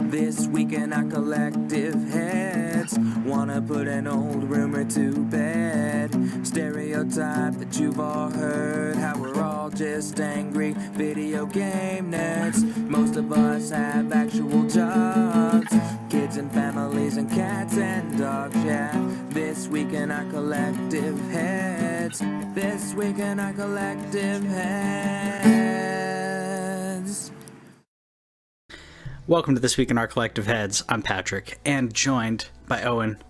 This week in our collective heads, wanna put an old rumor to bed. Stereotype that you've all heard, how we're all just angry video game nerds. Most of us have actual jobs, kids and families and cats and dogs, yeah. This week in our collective heads, this week in our collective heads. Welcome to This Week in Our Collective Heads. I'm Patrick, and joined by Owen.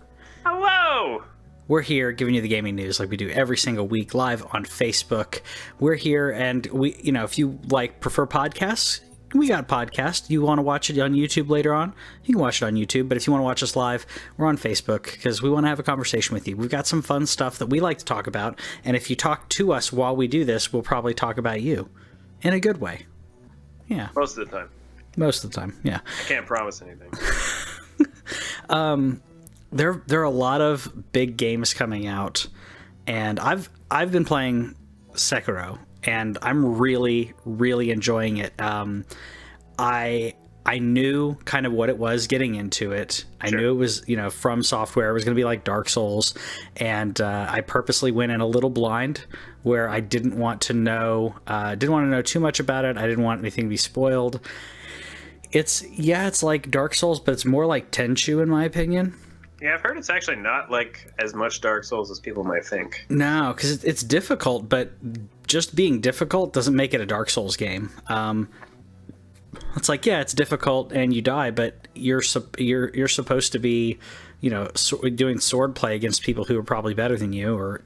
Hello! We're here giving you the gaming news like we do every single week live on Facebook. We're here, and if you prefer podcasts, we got a podcast. You want to watch it on YouTube later on, you can watch it on YouTube. But if you want to watch us live, we're on Facebook because we want to have a conversation with you. We've got some fun stuff that we like to talk about, and if you talk to us while we do this, we'll probably talk about you in a good way. Yeah. Most of the time. Most of the time, yeah. I can't promise anything. There are a lot of big games coming out, and I've been playing Sekiro, and I'm really enjoying it. I knew kind of what it was getting into it. I knew it was, From Software. It was going to be like Dark Souls, and I purposely went in a little blind, where I didn't want to know too much about it. I didn't want anything to be spoiled. It's like Dark Souls, but it's more like Tenchu in my opinion. Yeah, I've heard it's actually not like as much Dark Souls as people might think. No, because it's difficult, but just being difficult doesn't make it a Dark Souls game. It's like, it's difficult and you die, but you're supposed to be, doing sword play against people who are probably better than you, or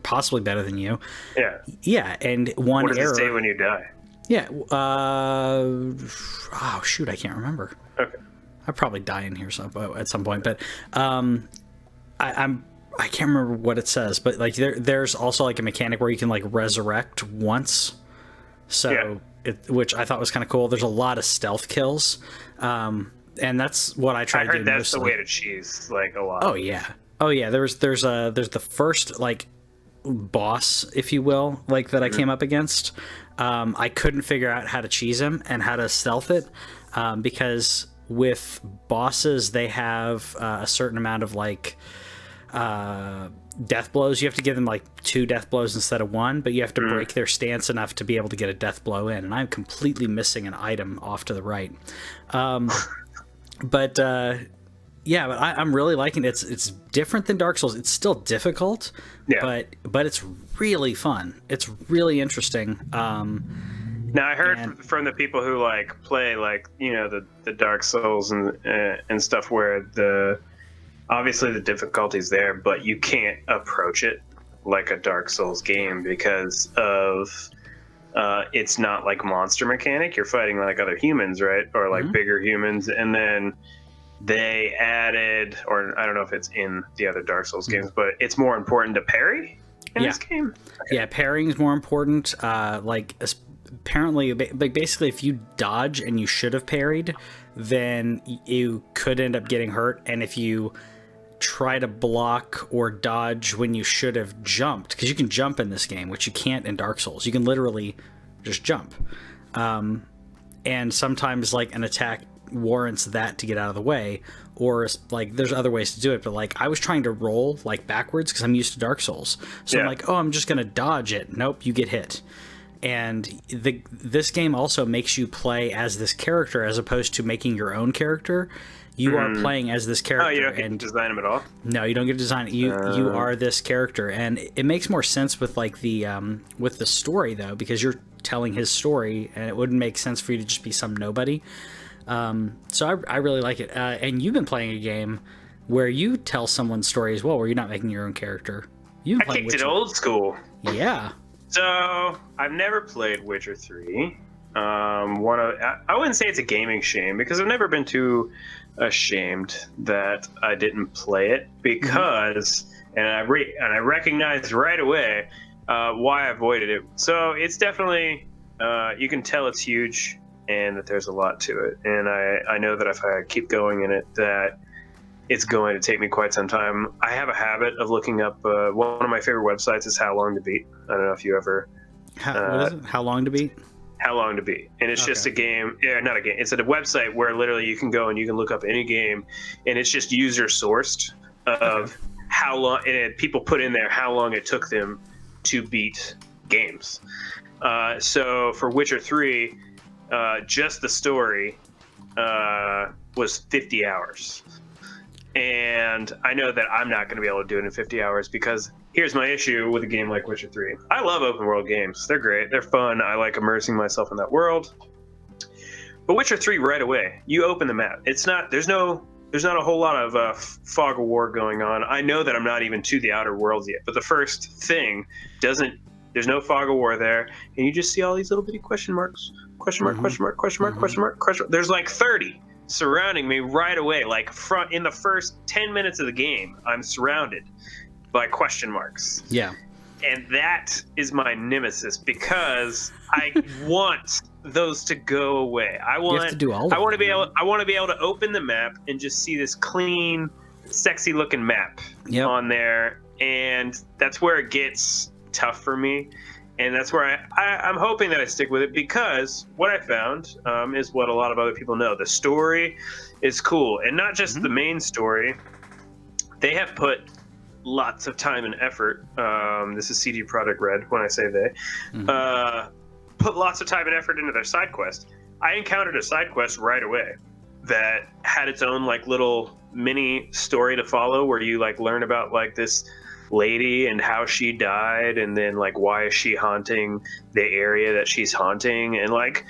possibly better than you. Yeah. Yeah, and one error. What does it say when you die? Yeah. Oh shoot, I can't remember. Okay. I'll probably die in here at some point, but I can't remember what it says. But like there's also like a mechanic where you can like resurrect once, which I thought was kind of cool. There's a lot of stealth kills, and that's what I try to do. I heard that's mostly. The way to cheese like a lot. Oh yeah. There's the first like boss, if you will, like that I came up against. I couldn't figure out how to cheese him and how to stealth it, because with bosses they have a certain amount of like death blows. You have to give them like 2 death blows instead of 1, but you have to break their stance enough to be able to get a death blow in, and I'm completely missing an item off to the right. But I'm really liking it. It's different than Dark Souls. It's still difficult, but it's really fun. It's really interesting. Now I heard from the people who like play like the Dark Souls and stuff where obviously the difficulty's there, but you can't approach it like a Dark Souls game because of it's not like monster mechanic. You're fighting like other humans, right? Or like bigger humans, and then they added, or I don't know if it's in the other Dark Souls games, but it's more important to parry in this game. Okay. Yeah, parrying is more important. Apparently, basically, if you dodge and you should have parried, then you could end up getting hurt. And if you try to block or dodge when you should have jumped, because you can jump in this game, which you can't in Dark Souls. You can literally just jump. And sometimes, like, an attack warrants that to get out of the way, or like there's other ways to do it, but like I was trying to roll like backwards because I'm used to Dark Souls, so I'm like, I'm just gonna dodge it. Nope, you get hit. And this game also makes you play as this character as opposed to making your own character. You are playing as this character. Oh, you don't get to design him at all? No, you don't get to design it. You are this character, and it makes more sense with like the story though, because you're telling his story, and it wouldn't make sense for you to just be some nobody. So I really like it. And you've been playing a game where you tell someone's story as well, where you're not making your own character. I kicked it old school. Yeah. So I've never played Witcher 3. I wouldn't say it's a gaming shame, because I've never been too ashamed that I didn't play it, because and I recognized right away why I avoided it. So it's definitely you can tell it's huge, and that there's a lot to it. And I know that if I keep going in it, that it's going to take me quite some time. I have a habit of looking up, one of my favorite websites is How Long to Beat. I don't know if you ever... what is it? How Long to Beat? how long to beat, and it's just a game. Yeah, not a game. It's a website where literally you can go and you can look up any game, and it's just user sourced of how long. And people put in there how long it took them to beat games. So for Witcher 3, just the story was 50 hours. And I know that I'm not going to be able to do it in 50 hours because here's my issue with a game like Witcher 3. I love open world games. They're great. They're fun. I like immersing myself in that world. But Witcher 3 right away, you open the map. There's not a whole lot of fog of war going on. I know that I'm not even to the outer worlds yet, but the first thing there's no fog of war there, and you just see all these little bitty question marks. Question mark, question mark, question mark, question mark, question mark. There's like 30 surrounding me right away. Like in the first 10 minutes of the game, I'm surrounded by question marks. Yeah. And that is my nemesis because I want those to go away. I want to do all of I want to be able to open the map and just see this clean, sexy looking map on there, and that's where it gets tough for me. And that's where I'm hoping that I stick with it because what I found is what a lot of other people know. The story is cool. And not just the main story. They have put lots of time and effort. This is CD Projekt Red when I say they. Put lots of time and effort into their side quest. I encountered a side quest right away that had its own like little mini story to follow where you like learn about like this lady and how she died, and then like why is she haunting the area that she's haunting, and like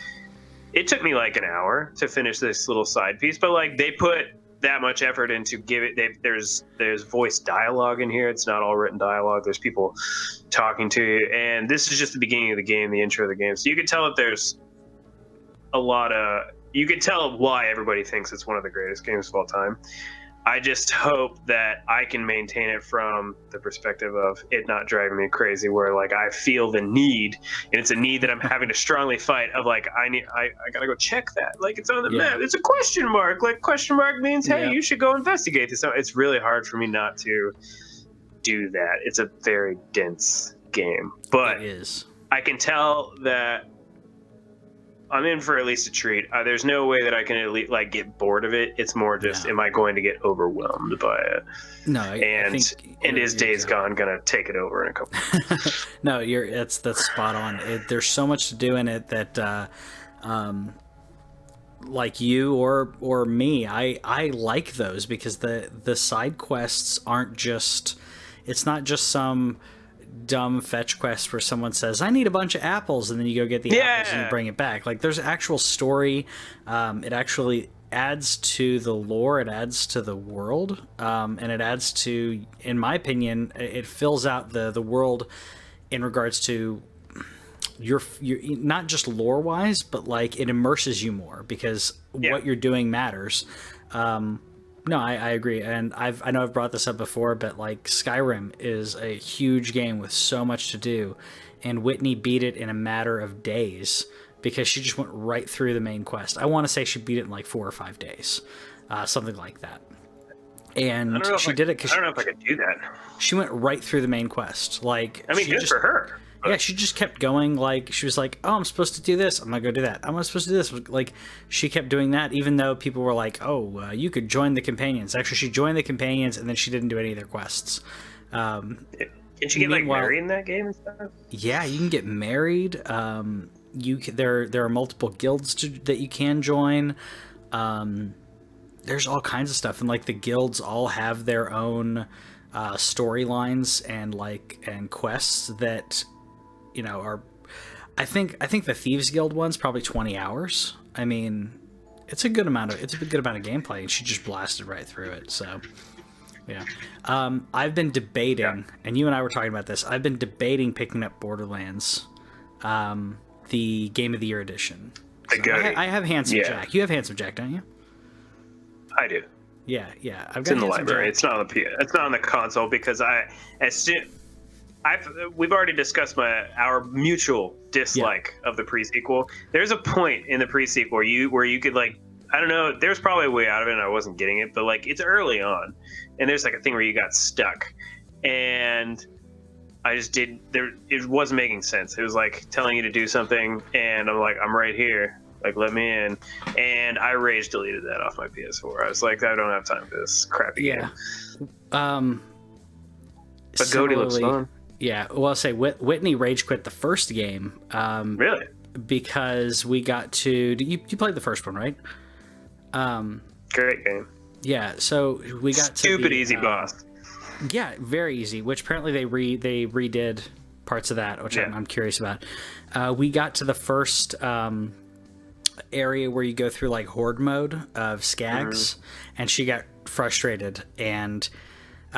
it took me like an hour to finish this little side piece, but like they put that much effort into give it. There's voice dialogue in here. It's not all written dialogue. There's people talking to you, and this is just the beginning of the game, the intro of the game. So you can tell that there's a lot of. You can tell why everybody thinks it's one of the greatest games of all time. I just hope that I can maintain it from the perspective of it not driving me crazy, where like I feel the need, and it's a need that I'm having to strongly fight of like, I gotta go check that. Like it's on the map. It's a question mark. Like question mark means, hey, you should go investigate this. So it's really hard for me not to do that. It's a very dense game, but it is. I can tell that I'm in for at least a treat. There's no way that I can at least like get bored of it. It's more just, am I going to get overwhelmed by it? No, I think is Days Gone gonna take it over in a couple? No, that's spot on. There's so much to do in it that, like you or me, I like those because the side quests aren't just. It's not just some dumb fetch quest where someone says I need a bunch of apples and then you go get the apples and you bring it back. Like there's actual story. It actually adds to the lore, it adds to the world, and it adds to, in my opinion, it fills out the world in regards to your not just lore wise, but like it immerses you more because what you're doing matters. No, I agree, and I know I've brought this up before, but like Skyrim is a huge game with so much to do, and Whitney beat it in a matter of days because she just went right through the main quest. I want to say she beat it in like 4 or 5 days, something like that. And she did it because I don't know if I could do that. She went right through the main quest. Like, I mean, good for her. Yeah, she just kept going. Like, she was like, oh, I'm supposed to do this. I'm going to go do that. I'm supposed to do this. Like, she kept doing that, even though people were like, oh, you could join the companions. Actually, she joined the companions, and then she didn't do any of their quests. Can she get, like, married in that game and stuff? Yeah, you can get married. There are multiple guilds that you can join. There's all kinds of stuff. And, like, the guilds all have their own storylines and quests that... You know, I think the Thieves Guild one's probably 20 hours. I mean, it's a good amount of gameplay, and she just blasted right through it. So, yeah. I've been debating, and you and I were talking about this. I've been debating picking up Borderlands, the Game of the Year edition. So I have Handsome Jack. You have Handsome Jack, don't you? I do. Yeah. It's in the library. Jack. It's not on the console because we've already discussed our mutual dislike of the pre-sequel. There's a point in the pre-sequel where you could like, I don't know, there's probably a way out of it and I wasn't getting it, but like it's early on and there's like a thing where you got stuck and I just did there. It wasn't making sense. It was like telling you to do something, and I'm like, I'm right here. Like, let me in. And I rage deleted that off my PS4. I was like, I don't have time for this crappy game. But Goaty looks fun. Yeah, well, I'll say Whitney rage quit the first game. Really? Because we got to... You played the first one, right? Great game. Yeah, so we got to Stupid easy boss. Yeah, very easy, which apparently they redid parts of that, which I'm curious about. We got to the first area where you go through like horde mode of skags, and she got frustrated, and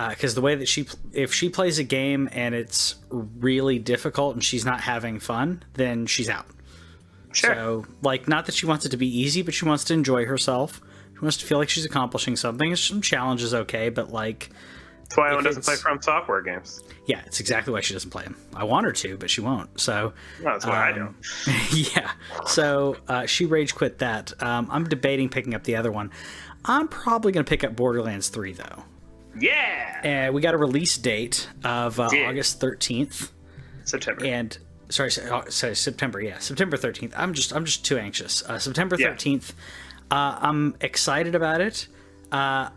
because the way that if she plays a game and it's really difficult and she's not having fun, then she's out. Sure. So, like, not that she wants it to be easy, but she wants to enjoy herself. She wants to feel like she's accomplishing something. Some challenges, okay, but like... That's why Ellen doesn't play From Software games. Yeah, it's exactly why she doesn't play them. I want her to, but she won't. So no, that's why I don't. Yeah. So she rage quit that. I'm debating picking up the other one. I'm probably going to pick up Borderlands 3, though. Yeah. We got a release date of August 13th. September. And sorry, September. Yeah, September 13th. I'm just too anxious. September 13th. I'm excited about it. I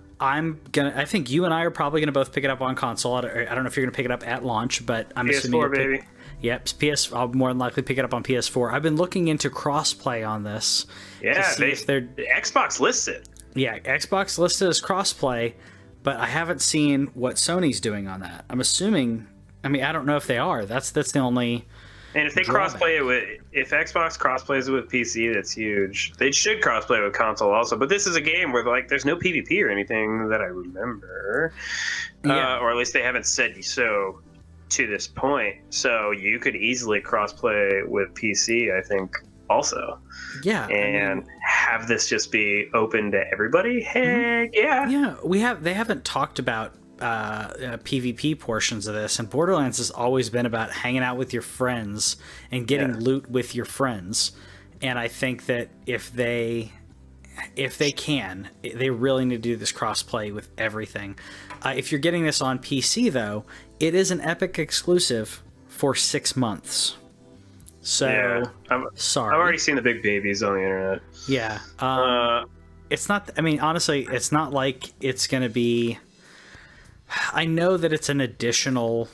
think you and I are probably gonna both pick it up on console. I don't know if you're gonna pick it up at launch, but I'm assuming PS4, baby. Yep, I'll more than likely pick it up on PS4. I've been looking into crossplay on this. Yeah, the Xbox lists it. Yeah, Xbox listed as crossplay, but I haven't seen what Sony's doing on that. I'm assuming. I mean, I don't know if they are. That's the only. And if they crossplay it if Xbox crossplays it with PC, that's huge. They should crossplay it with console also. But this is a game where like there's no PvP or anything that I remember, or at least they haven't said so to this point. So you could easily crossplay with PC, I think, also. Yeah, and have this just be open to everybody. Heck yeah. Yeah, they haven't talked about PvP portions of this, and Borderlands has always been about hanging out with your friends and getting loot with your friends. And I think that if they can, they really need to do this crossplay with everything. If you're getting this on PC, though, it is an Epic exclusive for 6 months. So sorry, I've already seen the big babies on the internet. Yeah, it's not. I mean, honestly, it's not like it's going to be. I know that it's an additional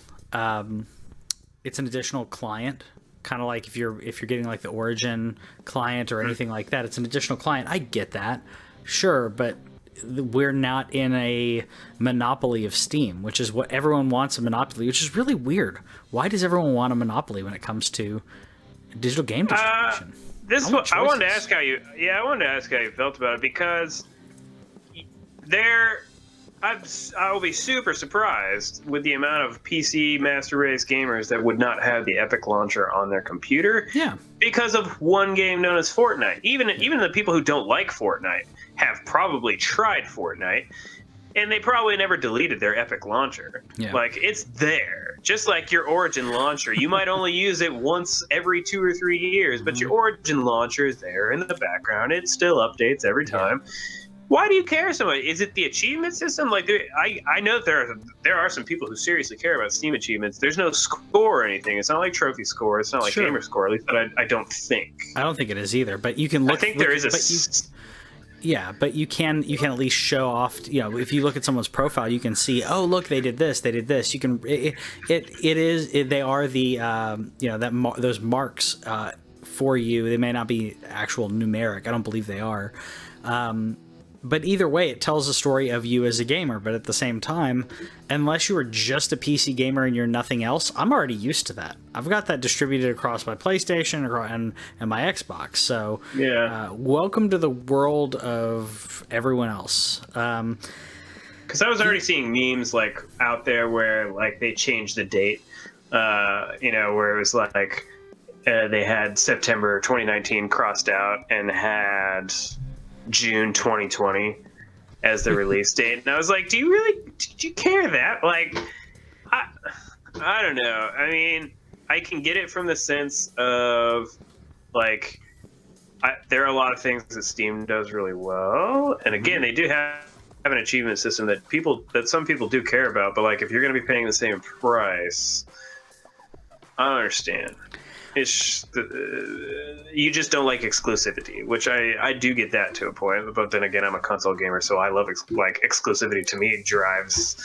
client, kind of like if you're getting like the Origin client or anything like that. It's an additional client. I get that, sure, but we're not in a monopoly of Steam, which is what everyone wants, a monopoly, which is really weird. Why does everyone want a monopoly when it comes to digital game distribution? I wanted to ask how you felt about it, because I will be super surprised with the amount of PC master race gamers that would not have the Epic launcher on their computer. Yeah. Because of one game known as Fortnite. Even the people who don't like Fortnite have probably tried Fortnite, and they probably never deleted their Epic launcher. Yeah. Like, it's there. Just like your Origin launcher. You might only use it once every 2 or 3 years, but your Origin launcher is there in the background. It still updates every time. Yeah. Why do you care so much? Is it the achievement system? Like, I know that there are some people who seriously care about Steam achievements. There's no score or anything. It's not like trophy score. It's not like gamer score. At least, but I don't think. I don't think it is either. But you can look. I think there is but you can at least show off. You know, if you look at someone's profile, you can see. Oh, look, they did this. They did this. You can. They are the those marks for you. They may not be actual numeric. I don't believe they are. But either way, it tells a story of you as a gamer. But at the same time, unless you are just a PC gamer and you're nothing else, I'm already used to that. I've got that distributed across my PlayStation and my Xbox. So welcome to the world of everyone else. Because I was already seeing memes like out there where like they changed the date, where it was like they had September 2019 crossed out and had June 2020 as the release date, and I was like, did you care that? Like, I don't know. I mean, I can get it from the sense of like there are a lot of things that Steam does really well, and again, they do have an achievement system that some people do care about, but like if you're going to be paying the same price, I understand. It's you just don't like exclusivity, which I do get that to a point. But then again, I'm a console gamer, so I love exclusivity. To me, drives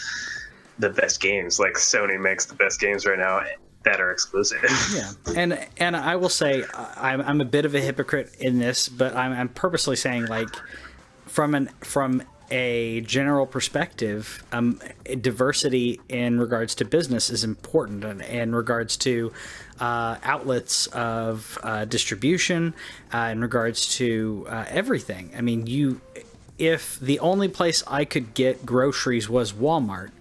the best games. Like Sony makes the best games right now that are exclusive. Yeah, and I will say I'm a bit of a hypocrite in this, but I'm purposely saying, like, from a general perspective, diversity in regards to business is important, and in regards to outlets of distribution, in regards to everything. I mean, if the only place I could get groceries was Walmart,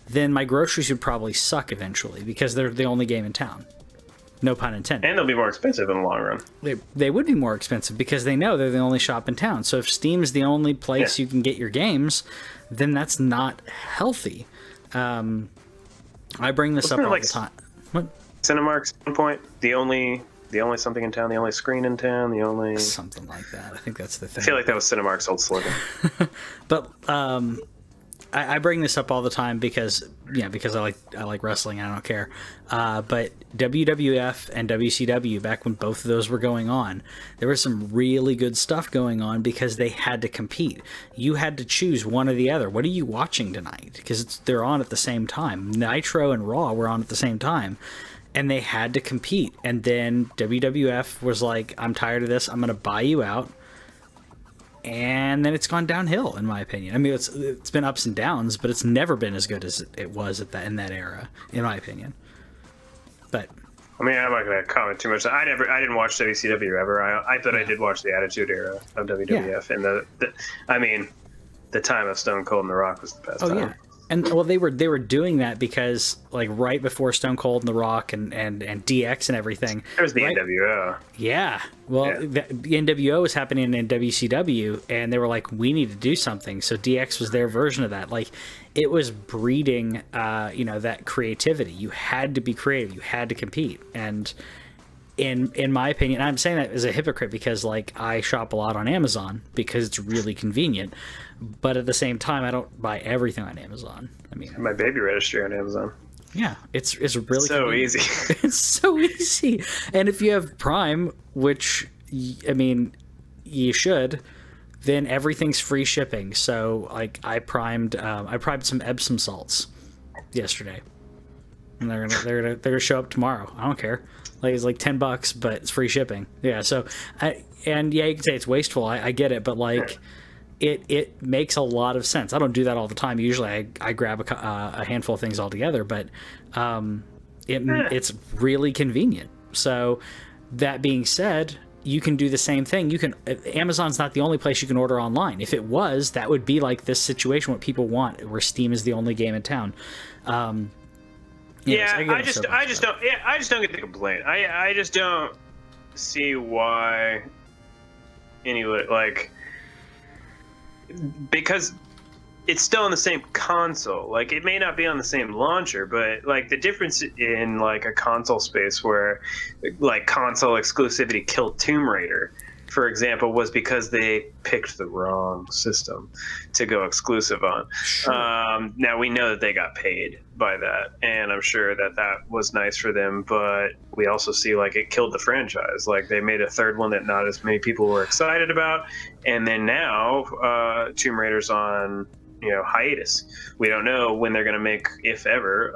then my groceries would probably suck eventually because they're the only game in town. No pun intended. And they'll be more expensive in the long run. They would be more expensive because they know they're the only shop in town. So if Steam's the only place you can get your games, then that's not healthy. I bring this up all the time. What? Cinemark's at one point, the only something in town, the only screen in town, the only... Something like that. I think that's the thing. I feel like that was Cinemark's old slogan. But I bring this up all the time because I like wrestling and I don't care. But WWF and WCW, back when both of those were going on, there was some really good stuff going on because they had to compete. You had to choose one or the other. What are you watching tonight? Because they're on at the same time. Nitro and Raw were on at the same time. And they had to compete. And then WWF was like, I'm tired of this. I'm going to buy you out. And then it's gone downhill, in my opinion. I mean, it's been ups and downs, but it's never been as good as it was in that era, in my opinion. But I mean, I'm not going to comment too much. I didn't watch WCW ever. I thought I did watch the Attitude Era of WWF, and the time of Stone Cold and The Rock was the best time. Yeah. And well, they were doing that because, like, right before Stone Cold and The Rock and DX and everything. There was the NWO. Yeah. Well, the NWO was happening in WCW, and they were like, we need to do something. So DX was their version of that. Like, it was breeding, that creativity. You had to be creative. You had to compete. And in my opinion, I'm saying that as a hypocrite because, like, I shop a lot on Amazon because it's really convenient. But at the same time, I don't buy everything on Amazon. I mean, my baby registry on Amazon. Yeah, it's really so easy. It's so easy. And if you have Prime, which I mean, you should, then everything's free shipping. So, like, I primed some Epsom salts yesterday, and they're gonna show up tomorrow. I don't care. Like, it's like $10, but it's free shipping. Yeah. So, you can say it's wasteful. I get it, but like. It makes a lot of sense. I don't do that all the time. Usually I grab a handful of things all together, but it's really convenient. So that being said, you can do the same thing. Amazon's not the only place you can order online. If it was, that would be like this situation, what people want, where Steam is the only game in town. I just don't get the complaint. I just don't see why anyway, like, because it's still on the same console. Like, it may not be on the same launcher, but like the difference in like a console space where like console exclusivity killed Tomb Raider, for example, was because they picked the wrong system to go exclusive on. Sure. Now we know that they got paid by that, and I'm sure that was nice for them, but we also see like it killed the franchise. Like, they made a third one that not as many people were excited about, and then now Tomb Raider's on hiatus. We don't know when they're going to make, if ever,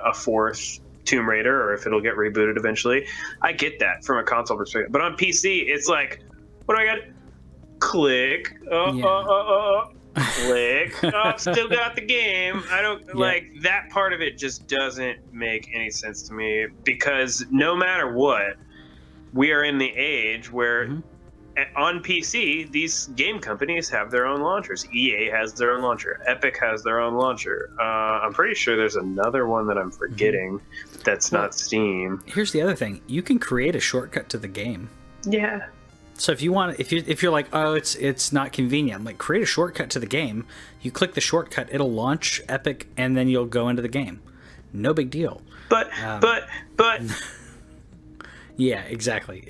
a fourth Tomb Raider, or if it'll get rebooted eventually. I get that from a console perspective, but on PC it's like, what do I got? Click. Click. Still got the game. I don't like that part of it. Just doesn't make any sense to me, because no matter what, we are in the age where on PC, these game companies have their own launchers. EA has their own launcher. Epic has their own launcher. I'm pretty sure there's another one that I'm forgetting that's not Steam. Here's the other thing. You can create a shortcut to the game. Yeah. So if you want, if you're like, oh, it's not convenient, like, create a shortcut to the game. You click the shortcut, it'll launch Epic, and then you'll go into the game. No big deal. But. Yeah, exactly.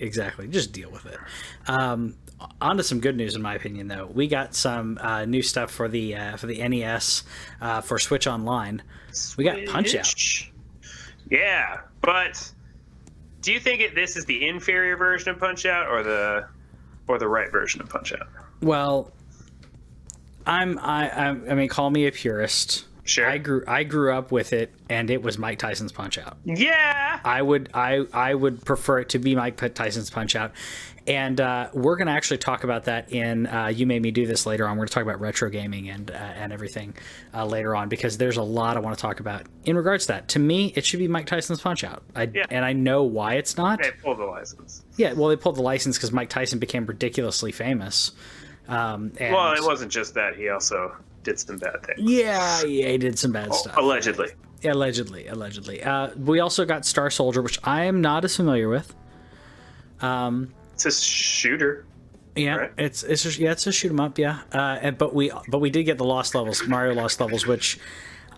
Just deal with it. On to some good news, in my opinion, though. We got some new stuff for the NES, for Switch Online. We got Punch-Out. Yeah, but Do you think this is the inferior version of Punch Out or the right version of Punch Out? Well, I mean, call me a purist. Sure. I grew up with it, and it was Mike Tyson's Punch Out. Yeah. I would prefer it to be Mike Tyson's Punch Out, and we're going to actually talk about that in You Made Me Do This later on. We're going to talk about retro gaming and everything later on, because there's a lot I want to talk about in regards to that. To me, it should be Mike Tyson's Punch Out. And I know why it's not. They pulled the license. Yeah, well, they pulled the license because Mike Tyson became ridiculously famous. Well, it wasn't just that. He also did some bad things. Yeah, he did some bad stuff. Allegedly. Allegedly. We also got Star Soldier, which I am not as familiar with. It's a shooter. Yeah, right? it's a shoot 'em up. Yeah, but we did get the Lost Levels, Mario Lost Levels, which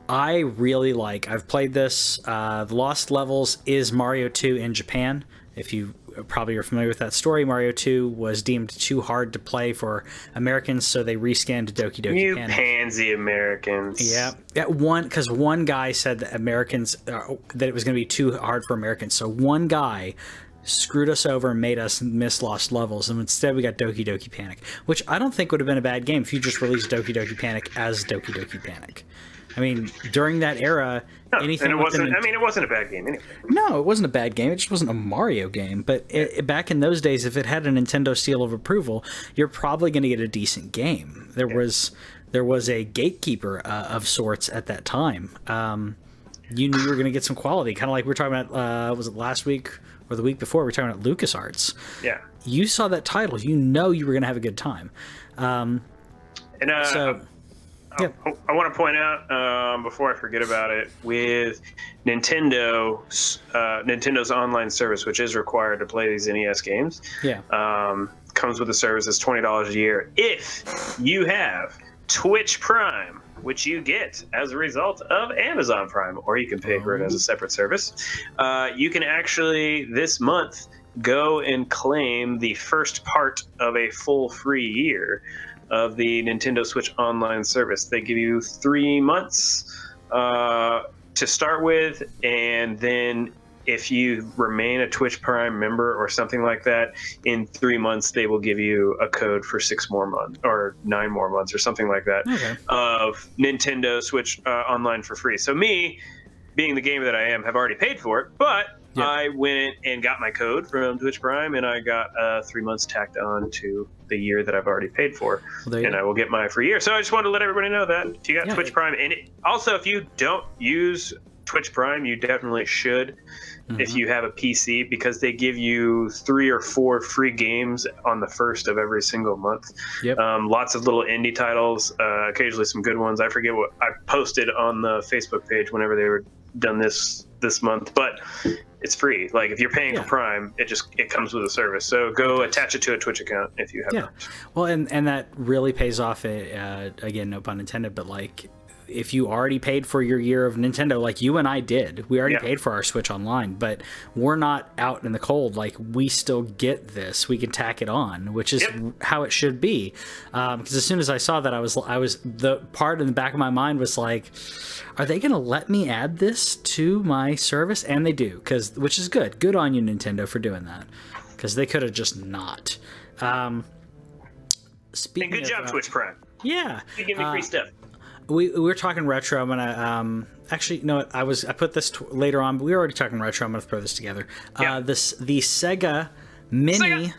I really like. I've played this. The Lost Levels is Mario 2 in Japan. If you probably are familiar with that story, Mario 2 was deemed too hard to play for Americans, so they reskinned Doki Doki You Panic. pansy Americans. Yeah, because one guy said that Americans that it was going to be too hard for Americans, so one guy screwed us over and made us miss Lost Levels, and instead we got Doki Doki Panic, which I don't think would have been a bad game if you just released Doki Doki Panic as Doki Doki Panic. I mean, during that era, anything. And it wasn't. I mean, it wasn't a bad game anyway. No, it wasn't a bad game. It just wasn't a Mario game. But back in those days, if it had a Nintendo seal of approval, you're probably going to get a decent game. There was a gatekeeper of sorts at that time. You knew you were going to get some quality, kind of like we were talking about. Was it last week or the week before? We were talking about LucasArts. Yeah. You saw that title. You know you were going to have a good time. Yeah. I want to point out before I forget about it, with Nintendo's online service, which is required to play these NES games. Yeah. Comes with a service that's $20 a year if you have Twitch Prime, which you get as a result of Amazon Prime, or you can pay for it as a separate service. You can actually this month go and claim the first part of a full free year of the Nintendo Switch Online service. They give you 3 months to start with, and then if you remain a Twitch Prime member or something like that, in 3 months they will give you a code for 6 more months or 9 more months or something like that of Nintendo Switch Online for free. So me, being the gamer that I am, have already paid for it, but I went and got my code from Twitch Prime, and I got 3 months tacked on to the year that I've already paid for, and I will get my free year. So I just wanted to let everybody know that if you got Twitch Prime, and also if you don't use Twitch Prime, you definitely should if you have a PC, because they give you 3 or 4 free games on the first of every single month. Lots of little indie titles, occasionally some good ones. I forget what I posted on the Facebook page whenever they were done this month, but it's free. Like if you're paying for Prime, it comes with a service. So go attach it to a Twitch account if you have not. Well, and that really pays off. Again, no pun intended, but like if you already paid for your year of Nintendo, like you and I did, we already paid for our Switch Online, but we're not out in the cold. Like we still get this. We can tack it on, which is how it should be. Because as soon as I saw that, I was the part in the back of my mind was like, are they going to let me add this to my service? And they do, which is good. Good on you, Nintendo, for doing that, because they could have just not. Speaking and good job, Twitch Prime. Yeah, you give me free stuff. We were talking retro. I'm gonna actually no. I put this later on, but we were already talking retro. I'm gonna throw this together. The Sega Mini.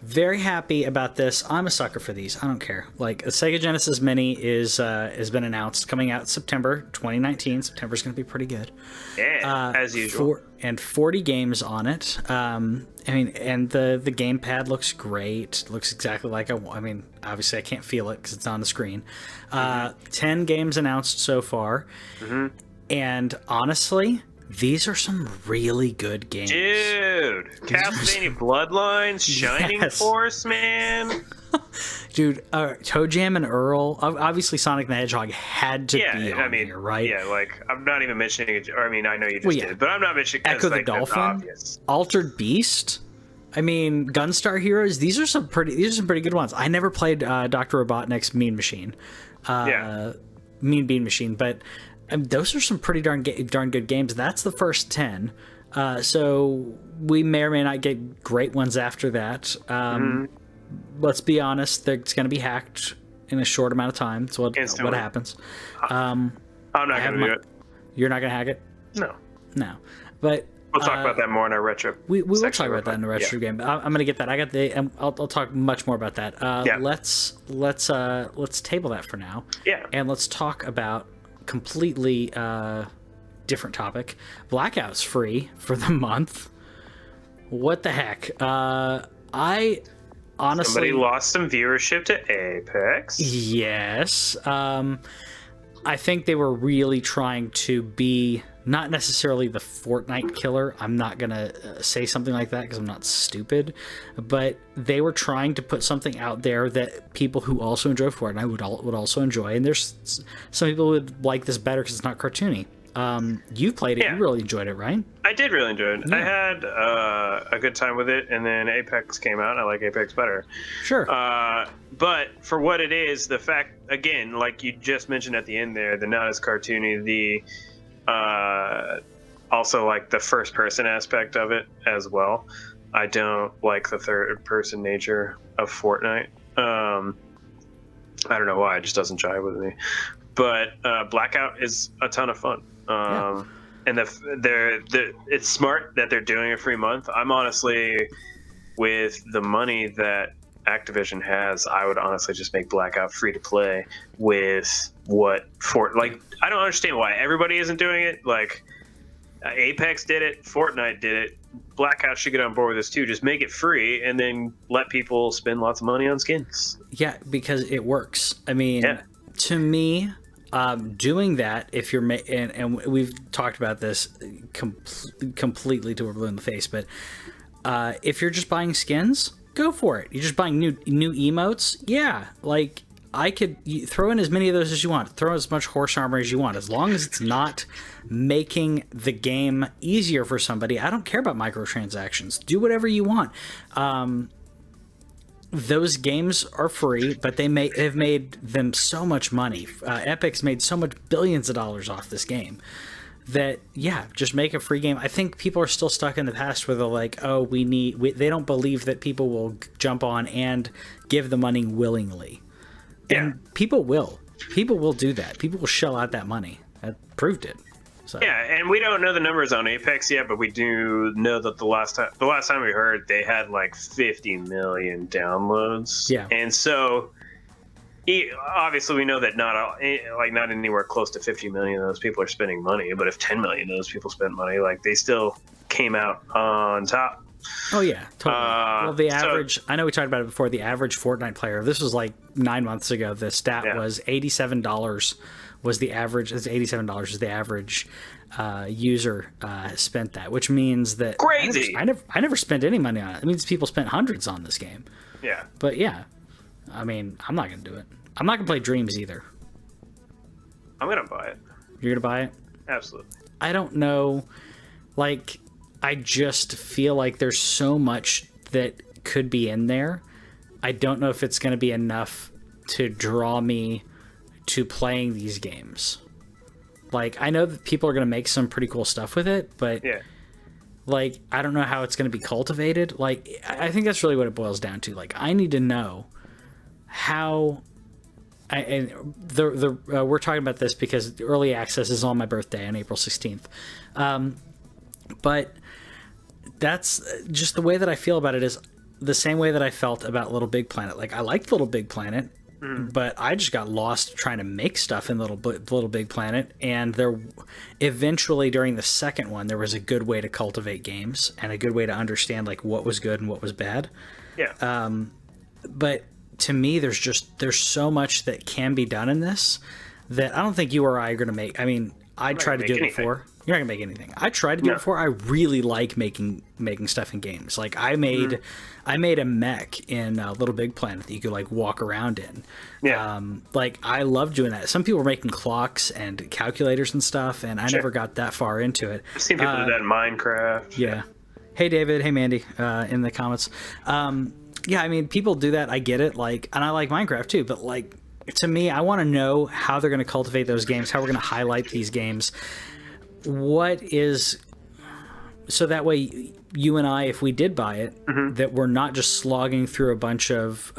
Very happy about this. I'm a sucker for these. I don't care. Like a Sega Genesis Mini has been announced, coming out September 2019. September's going to be pretty good. Yeah, as usual. 40 games on it. I mean, and the gamepad looks great. Looks exactly like I mean, obviously I can't feel it because it's on the screen. 10 games announced so far, and honestly, these are some really good games. Dude, Castlevania Bloodlines, Shining Force, man. Dude, Toe Jam and Earl. Obviously, Sonic the Hedgehog had to be on here, right? Yeah, like, I'm not even mentioning it. I mean, I know you just did, but I'm not mentioning Echo the Dolphin, Altered Beast. I mean, Gunstar Heroes. These are some pretty good ones. I never played Dr. Robotnik's Mean Machine. Mean Bean Machine, but those are some pretty darn good games. That's the first 10. So we may or may not get great ones after that. Let's be honest, it's going to be hacked in a short amount of time. That's what happens. I'm not going to do it. You're not going to hack it? No. But we'll talk about that more in our retro. We will talk about that in the retro game. But I'm going to get that. I'll talk much more about that. Let's table that for now. Yeah. And let's talk about completely different topic. Blackout's free for the month. What the heck? I honestly, somebody lost some viewership to Apex. Yes. I think they were really trying to be not necessarily the Fortnite killer. I'm not going to say something like that because I'm not stupid. But they were trying to put something out there that people who also enjoy Fortnite would also enjoy. And there's some people who would like this better because it's not cartoony. You played it. Yeah. You really enjoyed it, right? I did really enjoy it. Yeah. I had a good time with it, and then Apex came out, and I like Apex better. Sure. But for what it is, the fact, again, like you just mentioned at the end there, the not as cartoony, the also like the first person aspect of it as well. I don't like the third person nature of Fortnite. I don't know why, it just doesn't jive with me. But Blackout is a ton of fun. And it's smart that they're doing a free month. I'm honestly, with the money that Activision has, I would honestly just make Blackout free to play with I don't understand why everybody isn't doing it. Like Apex did it, Fortnite did it. Blackout should get on board with this too. Just make it free and then let people spend lots of money on skins. Yeah, because it works. I mean, to me, doing that, if you're and we've talked about this completely till we're blue in the face, but if you're just buying skins, go for it. You're just buying new emotes. Yeah, like you throw in as many of those as you want. Throw as much horse armor as you want, as long as it's not making the game easier for somebody. I don't care about microtransactions. Do whatever you want. Those games are free, but have made them so much money. Epic's made so much billions of dollars off this game that, just make a free game. I think people are still stuck in the past where they're like, oh, they don't believe that people will jump on and give the money willingly. Yeah. And people will do that. People will shell out that money. That proved it. So. Yeah, and we don't know the numbers on Apex yet, but we do know that the last time we heard, they had like 50 million downloads. Yeah, and so obviously we know that not anywhere close to 50 million of those people are spending money. But if 10 million of those people spent money, like they still came out on top. Oh yeah, totally. Well, the average, I know we talked about it before, the average Fortnite player, this was like 9 months ago, the stat was $87 was the average. $87 is the average user spent that, which means that crazy. I never spent any money on it. It means people spent hundreds on this game. Yeah. But yeah, I mean, I'm not gonna do it. I'm not gonna play Dreams either. I'm gonna buy it. You're gonna buy it? Absolutely. I don't know, like, I just feel like there's so much that could be in there. I don't know if it's going to be enough to draw me to playing these games. Like, I know that people are going to make some pretty cool stuff with it, but like, I don't know how it's going to be cultivated. Like, I think that's really what it boils down to. Like, I need to know how. We're talking about this because early access is on my birthday on April 16th. But that's just the way that I feel about it, is the same way that I felt about Little Big Planet. Like, I liked Little Big Planet, but I just got lost trying to make stuff in Little Big Planet. And there, eventually during the second one, there was a good way to cultivate games and a good way to understand like what was good and what was bad. Yeah. But to me, there's so much that can be done in this that I don't think you or I are going to make. I mean, I tried to do it before. You're not gonna make anything. I tried to do it before. I really like making stuff in games. Like I made a mech in Little Big Planet that you could like walk around in. Yeah. Like I love doing that. Some people were making clocks and calculators and stuff, and I never got that far into it. I've seen people do that in Minecraft. Yeah. Hey David. Hey Mandy. In the comments. Yeah. I mean, people do that. I get it. Like, and I like Minecraft too. But like, to me, I want to know how they're going to cultivate those games. How we're going to highlight these games. What is so that way you and I, if we did buy it, that we're not just slogging through a bunch of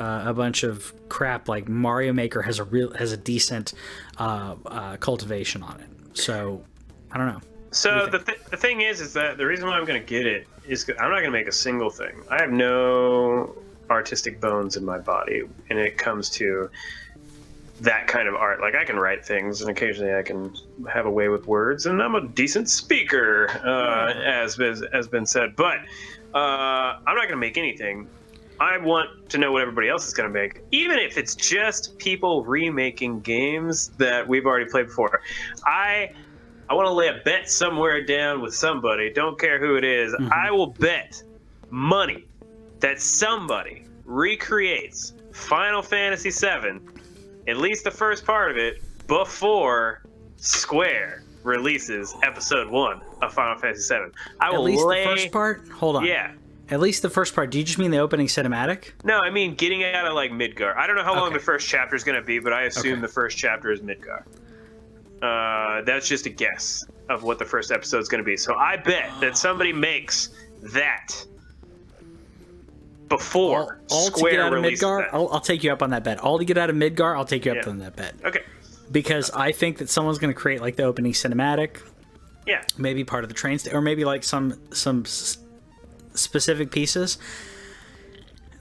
crap. Like Mario Maker has a decent cultivation on it. So I don't know. So the thing is that the reason why I'm going to get it is I'm not going to make a single thing. I have no artistic bones in my body, and it comes to that kind of art. Like I can write things, and occasionally I can have a way with words, and I'm a decent speaker, as has been said. But I'm not going to make anything. I want to know what everybody else is going to make, even if it's just people remaking games that we've already played before. I want to lay a bet somewhere down with somebody, don't care who it is. I will bet money that somebody recreates Final Fantasy VII, at least the first part of it, before Square releases Episode 1 of Final Fantasy VII. At least the first part? Hold on. Yeah. At least the first part. Do you just mean the opening cinematic? No, I mean getting out of like Midgar. I don't know how long the first chapter is going to be, but I assume the first chapter is Midgar. That's just a guess of what the first episode is going to be. So I bet that somebody makes that before all Square to get out of releases Midgar. that. I'll take you up on that bet. All to get out of Midgar. I'll take you up on that bet. Okay. Because I think that someone's going to create like the opening cinematic. Yeah. Maybe part of the train, or maybe like some specific pieces.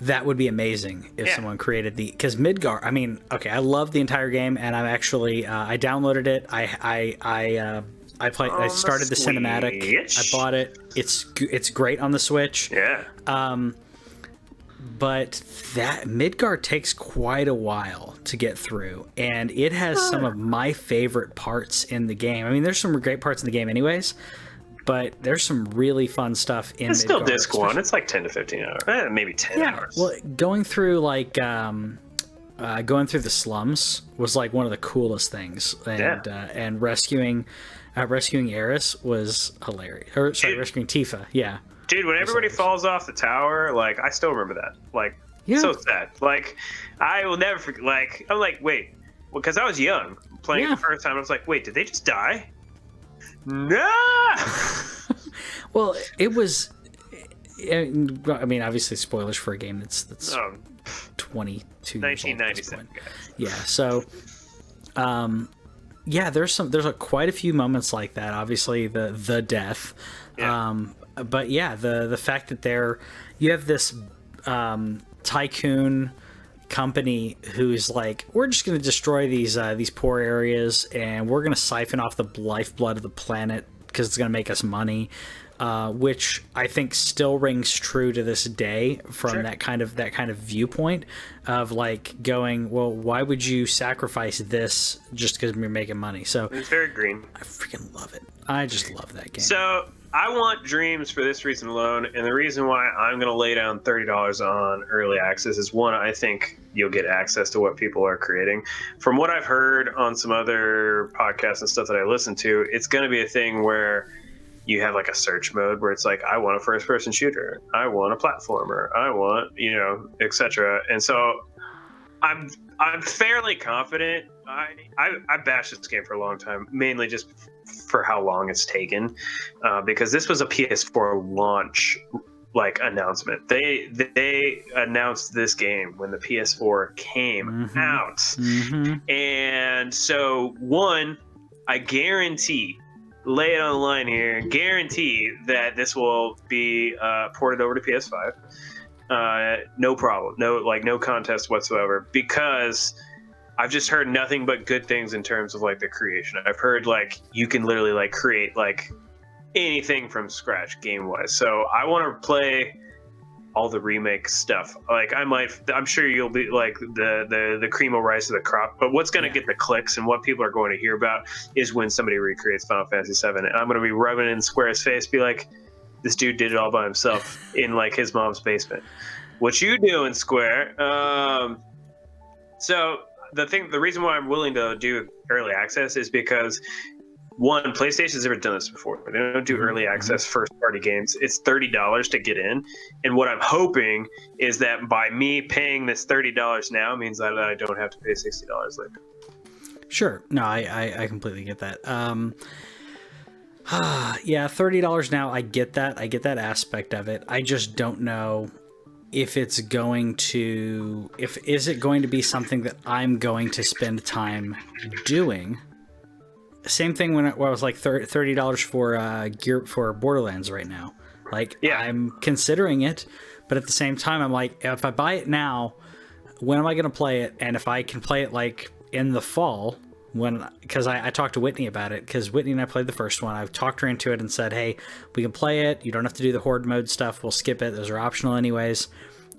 That would be amazing if someone created because Midgar. I mean, okay, I love the entire game, and I'm actually I downloaded it. I started the cinematic. I bought it. It's great on the Switch. Yeah. But that Midgar takes quite a while to get through, and it has some of my favorite parts in the game. I mean, there's some great parts in the game, anyways. But there's some really fun stuff in Midgar. It's still disc one. It's like 10 to 15 hours. Maybe 10 hours. Well, going through going through the slums was like one of the coolest things. And rescuing Eris was hilarious. Or sorry, rescuing Tifa. Yeah. Dude, when everybody falls off the tower, like I still remember that. Like so sad. Like I will never forget. Like I'm like, wait, because I was young playing it the first time. I was like, wait, did they just die? No. Well, it was. I mean, obviously, spoilers for a game that's 22 1997. Yeah. So, there's quite a few moments like that. Obviously, the death. Yeah. But yeah, the fact that you have this tycoon company who's like, we're just going to destroy these poor areas, and we're going to siphon off the lifeblood of the planet because it's going to make us money, which I think still rings true to this day from that kind of viewpoint of like going, well, why would you sacrifice this just because you're making money? So it's very green. I freaking love it. I just love that game. So I want Dreams for this reason alone, and the reason why I'm going to lay down $30 on early access is, one, I think you'll get access to what people are creating. From what I've heard on some other podcasts and stuff that I listen to, it's going to be a thing where you have like a search mode where it's like, I want a first-person shooter, I want a platformer, I want, etc. And so I'm fairly confident. I bashed this game for a long time, mainly just for how long it's taken, because this was a PS4 launch announcement. They announced this game when the PS4 came out, and so one, I guarantee, lay it on the line here, guarantee that this will be ported over to PS5. No problem, no contest whatsoever, because I've just heard nothing but good things in terms of the creation. I've heard you can literally create anything from scratch game wise. So I want to play all the remake stuff. I'm sure you'll be the cream will rise to the crop. But what's going to get the clicks and what people are going to hear about is when somebody recreates Final Fantasy VII. And I'm going to be rubbing it in Square's face, be like, this dude did it all by himself in his mom's basement. What you doing, Square? So the reason why I'm willing to do early access is because, one, PlayStation's never done this before. They don't do early access first-party games. It's $30 to get in, and what I'm hoping is that by me paying this $30 now means that I don't have to pay $60 later. Sure. No, I completely get that. Yeah, $30 now. I get that. I get that aspect of it. I just don't know if it's going to, is it going to be something that I'm going to spend time doing? Same thing when I was like $30 for gear for Borderlands right now. Like, yeah. I'm considering it, but at the same time, I'm like, if I buy it now, when am I going to play it? And if I can play it like in the fall, because I talked to Whitney about it, because Whitney and I played the first one. I've talked her into it and said, hey, we can play it. You don't have to do the horde mode stuff. We'll skip it. Those are optional anyways.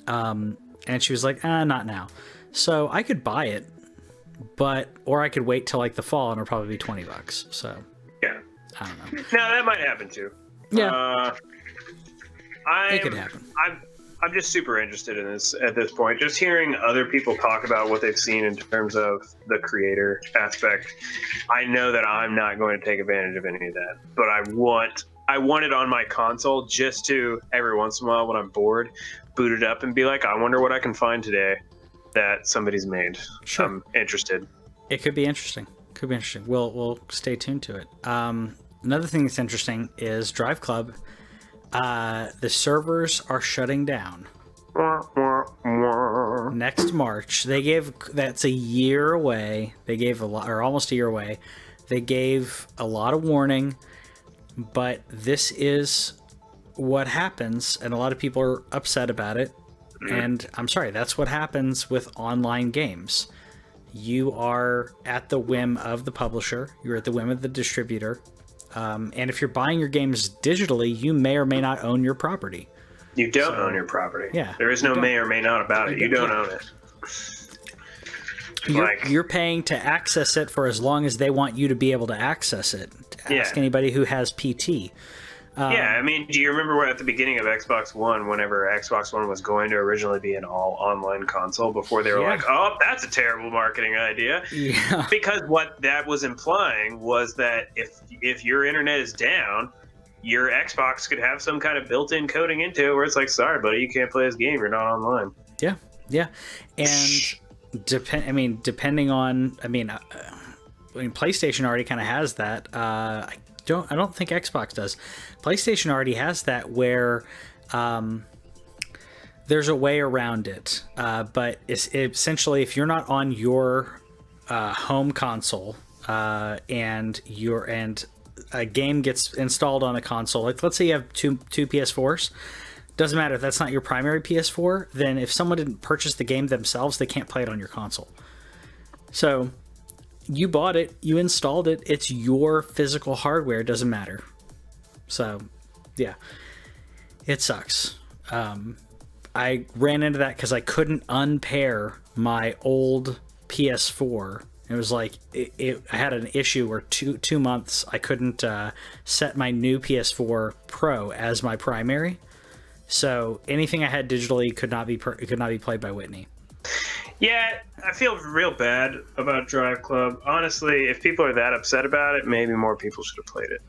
And she was like, not now. So I could buy it, or I could wait till like the fall and it'll probably be $20. So yeah, I don't know. No, that might happen too. Yeah, it could happen. I'm just super interested in this at this point. Just hearing other people talk about what they've seen in terms of the creator aspect. I know that I'm not going to take advantage of any of that, but I want it on my console just to every once in a while when I'm bored, boot it up and be like, I wonder what I can find today that somebody's made. Sure. I'm interested. It could be interesting. We'll stay tuned to it. Another thing that's interesting is Drive Club. The servers are shutting down next March. That's a year away. They gave almost a year away. They gave a lot of warning, but this is what happens, and a lot of people are upset about it. And I'm sorry, that's what happens with online games. You are at the whim of the publisher. You're at the whim of the distributor. And if you're buying your games digitally, you may or may not own your property. You don't own your property. Yeah. There is no may or may not about it. You don't own it. You're paying to access it for as long as they want you to be able to access it. Ask anybody who has PT. Yeah, I mean, do you remember at the beginning of Xbox One, whenever Xbox One was going to originally be an all-online console, before they were like, oh, that's a terrible marketing idea? Yeah. Because what that was implying was that if your internet is down, your Xbox could have some kind of built-in coding into it where it's like, sorry, buddy, you can't play this game. You're not online. Yeah, yeah. And depending on, PlayStation already kind of has that. I don't think Xbox does. PlayStation already has that where there's a way around it. But it's essentially, if you're not on your home console and a game gets installed on the console, like let's say you have two PS4s, doesn't matter if that's not your primary PS4, then if someone didn't purchase the game themselves, they can't play it on your console. So you bought it, you installed it, it's your physical hardware, it doesn't matter. So, yeah, it sucks. I ran into that because I couldn't unpair my old PS4. It was like, I had an issue where 2 months I couldn't set my new PS4 Pro as my primary. So anything I had digitally could not be played by Whitney. Yeah, I feel real bad about Drive Club. Honestly, if people are that upset about it, maybe more people should have played it.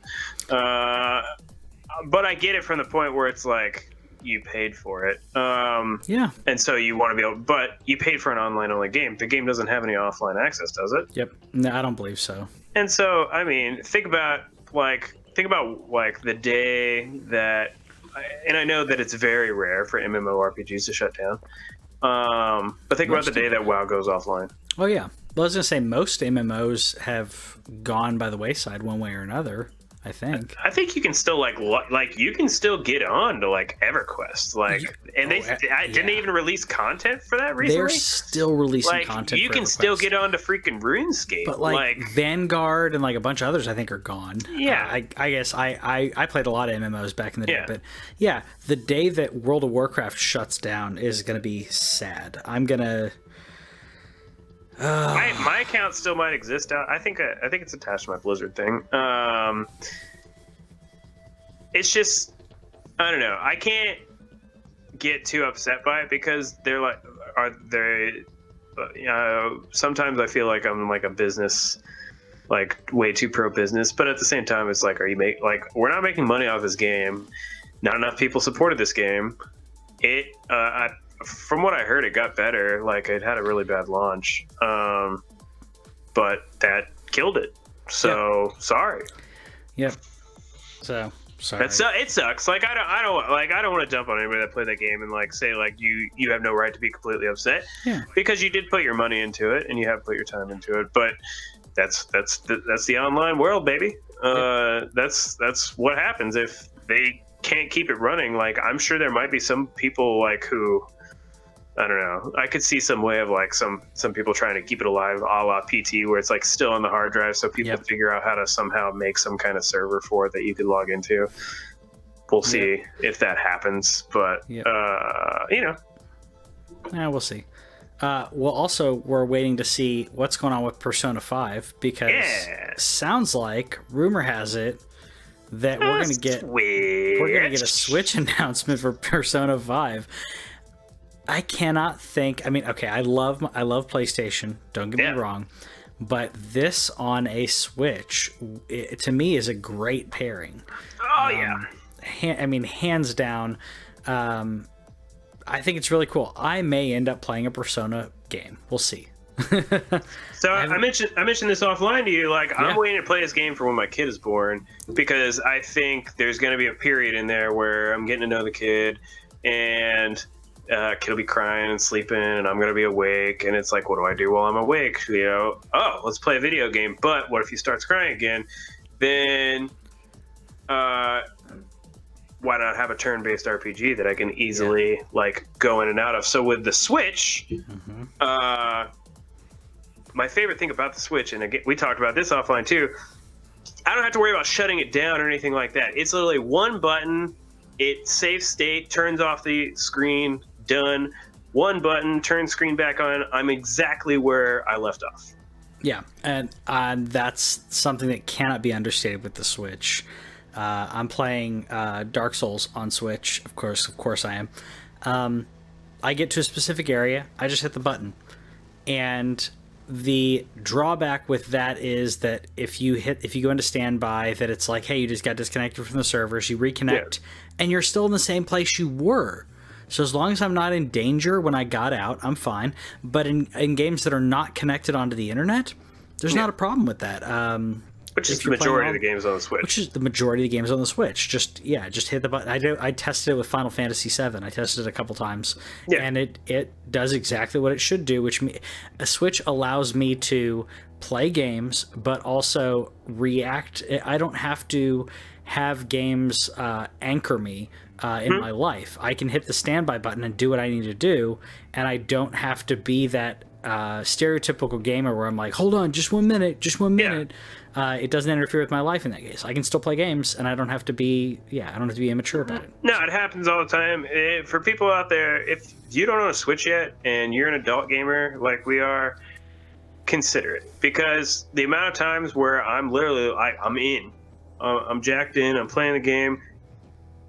But I get it from the point where it's like, you paid for it. Yeah. And so you want to be able, but you paid for an online-only game. The game doesn't have any offline access, does it? Yep. No, I don't believe so. And so, I mean, think about the day that, and I know that it's very rare for MMORPGs to shut down. But think about the day that WoW goes offline. Oh yeah. Well, I was gonna say most MMOs have gone by the wayside one way or another. I think you can still you can still get on to like EverQuest, and didn't they even release content for that recently? They're still releasing content. You for can EverQuest. still get on to freaking RuneScape, but like Vanguard and like a bunch of others, I think are gone. Yeah, I guess I played a lot of MMOs back in the day, but yeah, the day that World of Warcraft shuts down is gonna be sad. I'm gonna. My account still might exist out. I think it's attached to my Blizzard thing. It's just, I don't know. I can't get too upset by it because they're like, sometimes I feel like I'm like a business, like way too pro business, but at the same time, it's like, we're not making money off this game. Not enough people supported this game. From what I heard, it got better. Like, it had a really bad launch, but that killed it. So sorry. Yep. So sorry. It sucks. Like I don't want to dump on anybody that played that game and like say like you have no right to be completely upset. Yeah. Because you did put your money into it and you have put your time into it. But that's the online world, baby. That's what happens if they can't keep it running. Like I'm sure there might be some people like who, I don't know. I could see some way of like some people trying to keep it alive, a la PT, where it's like still on the hard drive, so people figure out how to somehow make some kind of server for it that you could log into. We'll see if that happens, but you know, yeah, we'll see. Well, also we're waiting to see what's going on with Persona 5 because sounds like rumor has it that we're gonna get a Switch announcement for Persona 5. I cannot think. I mean, okay, I love PlayStation. Don't get me wrong, but this on a Switch, to me, is a great pairing. Oh yeah. I mean, hands down. I think it's really cool. I may end up playing a Persona game. We'll see. So I mentioned this offline to you. Like I'm waiting to play this game for when my kid is born because I think there's going to be a period in there where I'm getting to know the kid and. Kid will be crying and sleeping and I'm going to be awake and it's like, what do I do while I'm awake? You know, let's play a video game. But what if he starts crying again? Then why not have a turn-based RPG that I can easily like go in and out of? So with the Switch, my favorite thing about the Switch, and again, we talked about this offline too, I don't have to worry about shutting it down or anything like that. It's literally one button, it saves state, turns off the screen, done. One button, turn screen back on. I'm exactly where I left off. Yeah, and that's something that cannot be understated with the Switch. I'm playing Dark Souls on Switch. Of course I am. I get to a specific area, I just hit the button. And the drawback with that is that if you go into standby, that it's like, hey, you just got disconnected from the servers, you reconnect, and you're still in the same place you were. So as long as I'm not in danger when I got out, I'm fine. But in games that are not connected onto the internet, there's not a problem with that. Which is the majority of the games on the Switch. Which is the majority of the games on the Switch. Just hit the button. I tested it with Final Fantasy VII. I tested it a couple times, and it does exactly what it should do. A Switch allows me to play games, but also react. I don't have to have games anchor me in my life. I can hit the standby button and do what I need to do, and I don't have to be that stereotypical gamer where I'm like, hold on, just one minute. It doesn't interfere with my life in that case. I can still play games, and I don't have to be immature about it. No, it happens all the time. For people out there, if you don't own a Switch yet and you're an adult gamer like we are, consider it, because the amount of times where I'm literally I'm jacked in, I'm playing the game.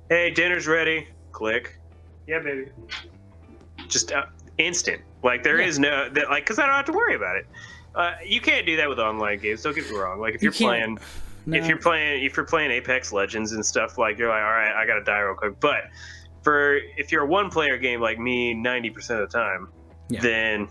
Hey, dinner's ready. Click. Yeah, baby. Just instant. Like there is no that like because I don't have to worry about it. You can't do that with online games. Don't get me wrong. Like if you're playing Apex Legends and stuff, like you're like, all right, I gotta die real quick. But if you're a one-player game like me, 90% of the time, then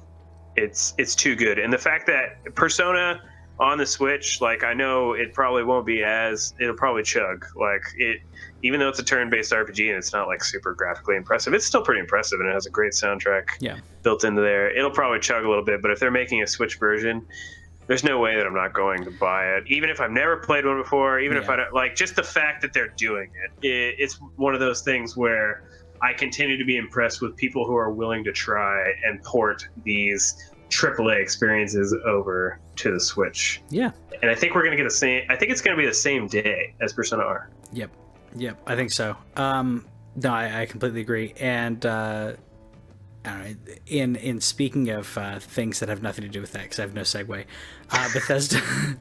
it's too good. And the fact that Persona on the Switch, like I know it probably won't be it'll probably chug. Like it, even though it's a turn-based RPG and it's not like super graphically impressive, it's still pretty impressive and it has a great soundtrack built into there. It'll probably chug a little bit, but if they're making a Switch version, there's no way that I'm not going to buy it. Even if I've never played one before, even if I don't, like just the fact that they're doing it's one of those things where I continue to be impressed with people who are willing to try and port these AAA experiences over to the Switch. Yeah. And I think we're going to get I think it's going to be the same day as Persona R. Yep, I think so. No, I completely agree. And I don't know, in speaking of things that have nothing to do with that, because I have no segue,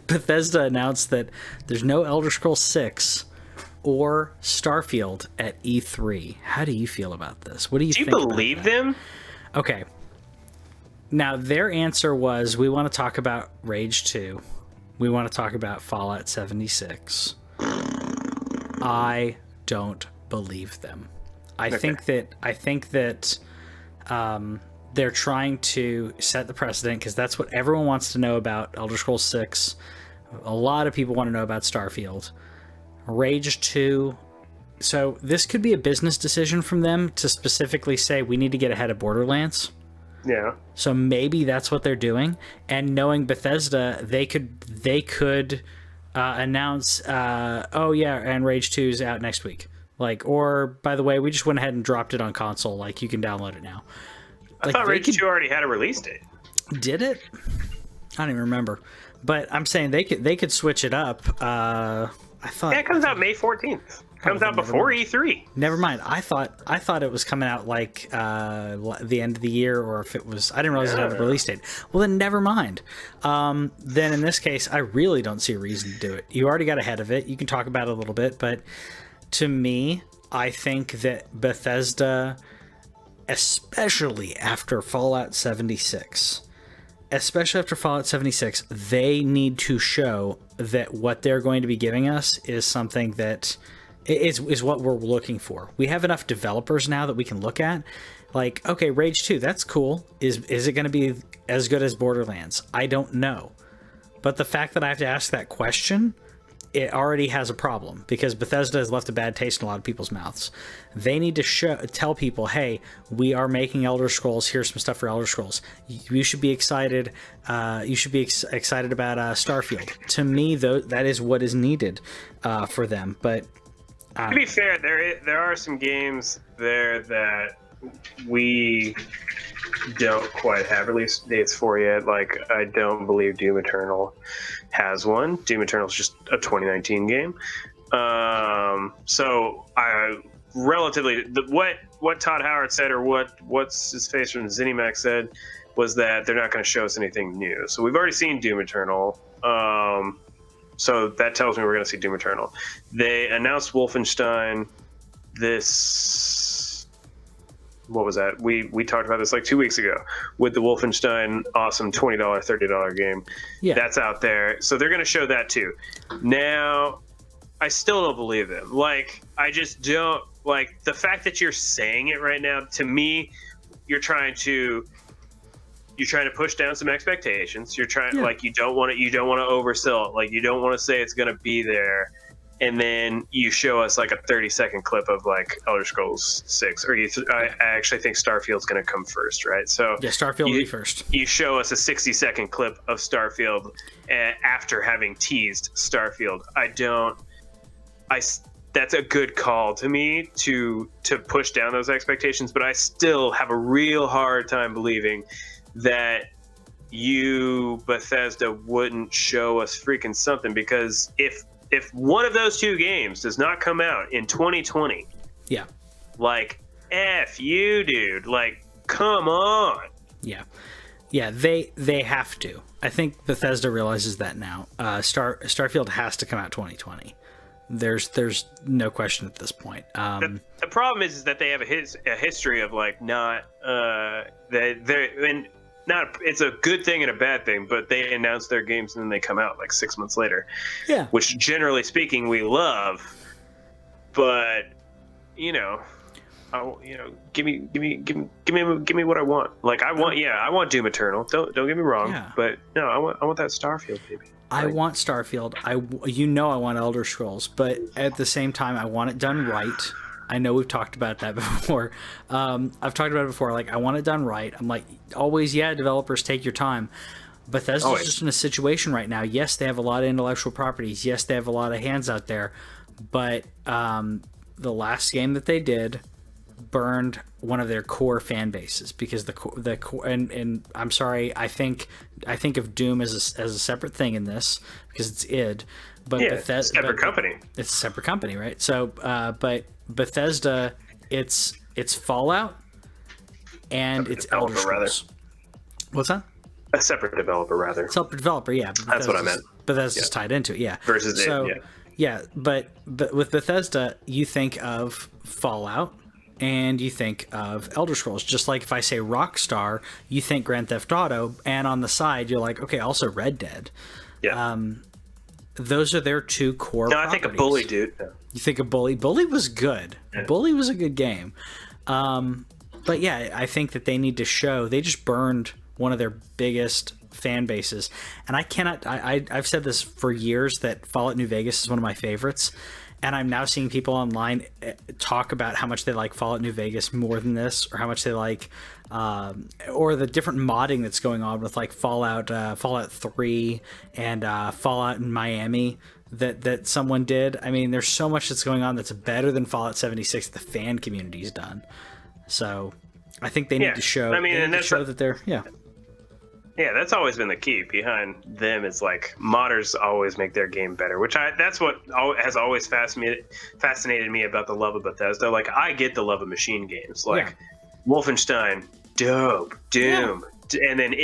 Bethesda announced that there's no Elder Scrolls 6 or Starfield at E3. How do you feel about this? What do you think? Do you believe them? Okay. Now, their answer was, we want to talk about Rage 2. We want to talk about Fallout 76. I don't believe them. I think that they're trying to set the precedent, because that's what everyone wants to know about Elder Scrolls 6. A lot of people want to know about Starfield. Rage 2. So this could be a business decision from them to specifically say we need to get ahead of Borderlands. Yeah. So maybe that's what they're doing. And knowing Bethesda, they could announce, oh yeah, and Rage 2 is out next week. Like, or by the way, we just went ahead and dropped it on console. Like, you can download it now. I thought Rage 2 already had a release date. Did it? I don't even remember. But I'm saying they could switch it up. I thought. Yeah, it comes out May 14th. Comes out before E3. Never mind. I thought it was coming out like the end of the year, or if it was. I didn't realize it had a release date. Well, then never mind. Then in this case, I really don't see a reason to do it. You already got ahead of it. You can talk about it a little bit, but to me, I think that Bethesda, especially after Fallout 76, they need to show that what they're going to be giving us is something that is what we're looking for. We have enough developers now that we can look at. Like, okay, Rage 2, that's cool. Is it going to be as good as Borderlands? I don't know. But the fact that I have to ask that question, it already has a problem, because Bethesda has left a bad taste in a lot of people's mouths. They need to tell people, hey, we are making Elder Scrolls. Here's some stuff for Elder Scrolls. You should be excited. You should be excited about Starfield. To me, though, that is what is needed for them. But to be fair, there are some games there that we don't quite have release dates for yet. Like, I don't believe Doom Eternal has one. Doom Eternal is just a 2019 game. So I relatively what Todd Howard said, or what's his face from ZeniMax said, was that they're not going to show us anything new. So we've already seen Doom Eternal. So that tells me we're going to see Doom Eternal. They announced Wolfenstein what was that? We talked about this like 2 weeks ago with the Wolfenstein awesome $20, $30 game. Yeah. That's out there. So they're going to show that too. Now, I still don't believe them. Like, I just don't, like, the fact that you're saying it right now, to me, you're trying to push down some expectations. You're trying, like, you don't want to oversell it. Like, you don't want to say it's going to be there, and then you show us like a 30-second clip of like Elder Scrolls 6, or I actually think Starfield's going to come first, right? So yeah, Starfield will be first. You show us a 60-second clip of Starfield after having teased Starfield. That's a good call to me to push down those expectations, but I still have a real hard time believing that you, Bethesda, wouldn't show us freaking something, because if one of those two games does not come out in 2020, yeah, like, F you, dude, like, come on. Yeah, they have to. I think Bethesda realizes that now. Starfield has to come out 2020. There's no question at this point. The problem is that they have a history of like not it's a good thing and a bad thing, but they announce their games and then they come out like 6 months later. Yeah. Which generally speaking we love, but give me what I want. Like, I want Doom Eternal. Don't get me wrong. Yeah. But no, I want that Starfield, baby. I want Starfield. I want Elder Scrolls, but at the same time, I want it done right. I know we've talked about that before. I've talked about it before. Like, I want it done right. I'm like, always, yeah, developers, take your time. Bethesda's just in a situation right now. Yes, they have a lot of intellectual properties. Yes, they have a lot of hands out there. But the last game that they did burned one of their core fan bases, because the core, and I'm sorry, I think of Doom as a separate thing in this, because it's id. But yeah, Bethesda, company. It's a separate company, right? So, but Bethesda, it's Fallout and it's Elder Scrolls. What's that? A separate developer, rather. Separate developer, yeah. That's what I meant. Bethesda's tied into it, yeah. Versus but with Bethesda, you think of Fallout and you think of Elder Scrolls. Just like if I say Rockstar, you think Grand Theft Auto, and on the side you're like, okay, also Red Dead. Yeah. Those are their two core properties. I think of Bully, dude. Yeah. You think of Bully? Bully was good. Yeah. Bully was a good game. But yeah, I think that they need to show. They just burned one of their biggest fan bases. And I cannot... I've said this for years, that Fallout New Vegas is one of my favorites. and I'm now seeing people online talk about how much they like Fallout New Vegas more than this, or how much they like, or the different modding that's going on with like Fallout 3 and Fallout in Miami that someone did. I mean, there's so much that's going on that's better than Fallout 76 that the fan community's done. So I think they need to show. I mean, and that's show that they're Yeah, that's always been the key behind them. Is like modders always make their game better, that's what has always fascinated me about the love of Bethesda. Like, I get the love of machine games, like Wolfenstein, dope, Doom, and then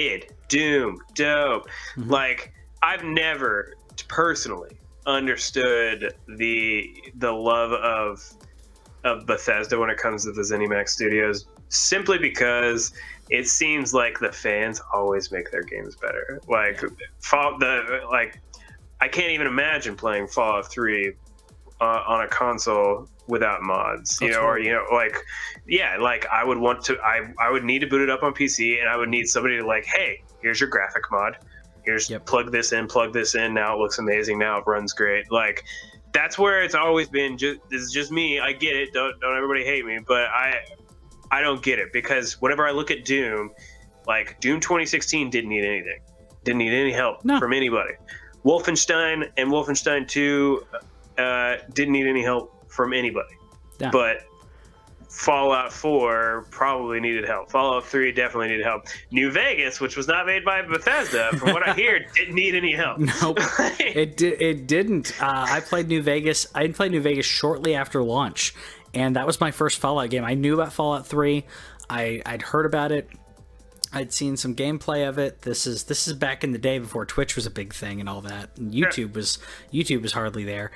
Doom, dope. Like, I've never personally understood the love of Bethesda when it comes to the ZeniMax Studios, simply because it seems like the fans always make their games better. Like, I can't even imagine playing Fallout 3 on a console without mods. You know, or like I would want to. I would need to boot it up on PC, and I would need somebody to like, hey, here's your graphic mod. Here's plug this in. Now it looks amazing. Now it runs great. Like, that's where it's always been. This is just me. I get it. Don't everybody hate me, but I don't get it, because whenever I look at Doom, like Doom 2016 didn't need anything. Didn't need any help from anybody. Wolfenstein and Wolfenstein 2 didn't need any help from anybody. Yeah. But Fallout 4 probably needed help. Fallout 3 definitely needed help. New Vegas, which was not made by Bethesda, from what I hear, didn't need any help. Nope, it didn't. I played New Vegas. I played New Vegas shortly after launch, and that was my first Fallout game. I knew about Fallout 3. I'd heard about it. I'd seen some gameplay of it. This is back in the day before Twitch was a big thing and all that. And YouTube was hardly there.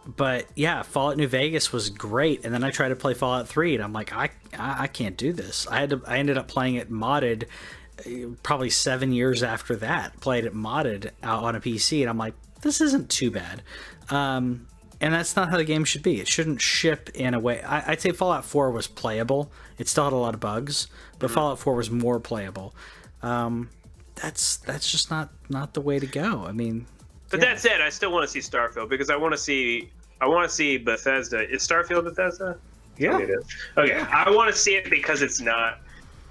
But yeah, Fallout New Vegas was great, and then I tried to play Fallout 3, and I'm like, I can't do this. I ended up playing it modded, probably 7 years after that. Played it modded out on a PC, and I'm like, this isn't too bad. And that's not how the game should be. It shouldn't ship in a way. I'd say Fallout 4 was playable. It still had a lot of bugs, but Fallout 4 was more playable. That's just not the way to go. I mean. But that said, I still want to see Starfield, because I want to see Bethesda. Is Starfield Bethesda? Yeah. It is. Okay, yeah. I want to see it because it's not.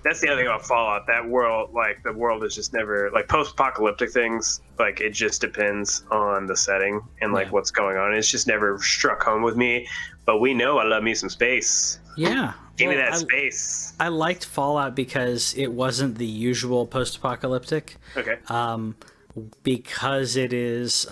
That's the other thing about Fallout. That world, like, the world is just never, like, post-apocalyptic things. Like, it just depends on the setting and like what's going on. It's just never struck home with me. But we know I love me some space. Yeah. Give me that space. I liked Fallout because it wasn't the usual post-apocalyptic. Okay. Because it is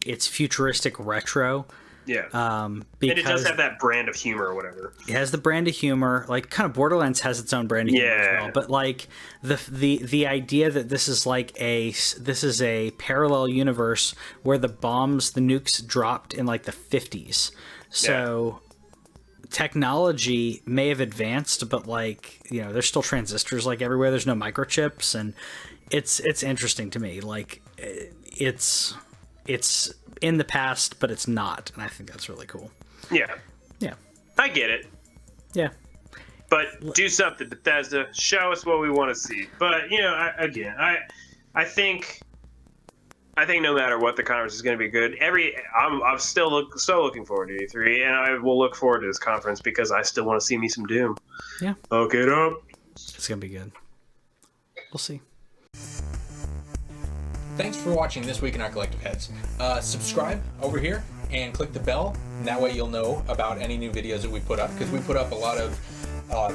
it's futuristic retro. Yeah. And it does have that brand of humor or whatever. It has the brand of humor, like kind of Borderlands has its own brand of humor as well. But like the idea that this is a parallel universe where the nukes dropped in like the 50s. So technology may have advanced, but like, you know, there's still transistors like everywhere. There's no microchips, and it's interesting to me. Like, it's in the past, but it's not, and I think that's really cool. Yeah. I get it. Yeah. But do something, Bethesda. Show us what we want to see. But, you know, I think no matter what, the conference is going to be good. I'm still looking forward to E3, and I will look forward to this conference because I still want to see me some Doom. Yeah. Hook it up. It's going to be good. We'll see. Thanks for watching This Week in Our Collective Heads. Subscribe over here and click the bell, and that way you'll know about any new videos that we put up, because we put up a lot of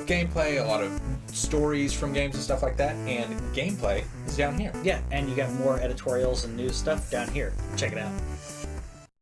gameplay, a lot of stories from games and stuff like that, and gameplay is down here. Yeah, and you got more editorials and news stuff down here. Check it out.